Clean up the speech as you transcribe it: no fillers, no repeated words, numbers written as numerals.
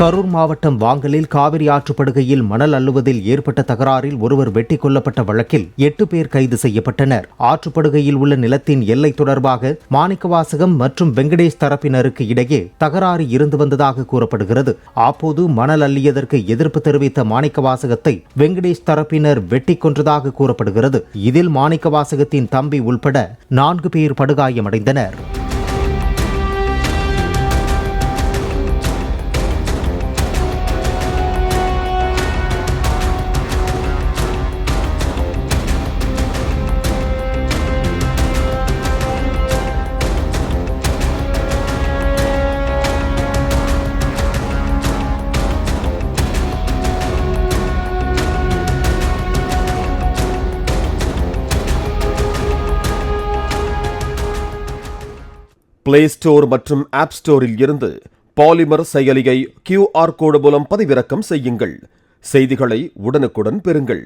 கரூர் மாவட்டம் வாங்கலில் காவிரி ஆற்றுப்படுகையில் மணல் அள்ளுவதில் ஏற்பட்ட தகராறில் ஒருவர் வெட்டிக் கொல்லப்பட்ட வழக்கில் 8 பேர் கைது செய்யப்பட்டனர். ஆற்றுப்படுகையில் உள்ள நிலத்தின் எல்லை தொடர்பாக மாணிக்கவாசகம் மற்றும் வெங்கடேஷ் தரப்பினருக்கு இடையே தகராறு இருந்து வந்ததாக கூறப்படுகிறது. அப்போது மணல் அள்ளியதற்கு எதிர்ப்பு தெரிவித்த மாணிக்கவாசகத்தை வெங்கடேஷ் தரப்பினர் வெட்டிக் கொன்றதாக கூறப்படுகிறது. இதில் மாணிக்கவாசகத்தின் தம்பி உள்பட 4 பேர் படுகாயமடைந்தனர். பிளே ஸ்டோர் மற்றும் ஆப் ஸ்டோரில் இருந்து பாலிமர் செயலியை QR கோடு மூலம் பதிவிறக்கம் செய்யுங்கள். செய்திகளை உடனுக்குடன் பெறுங்கள்.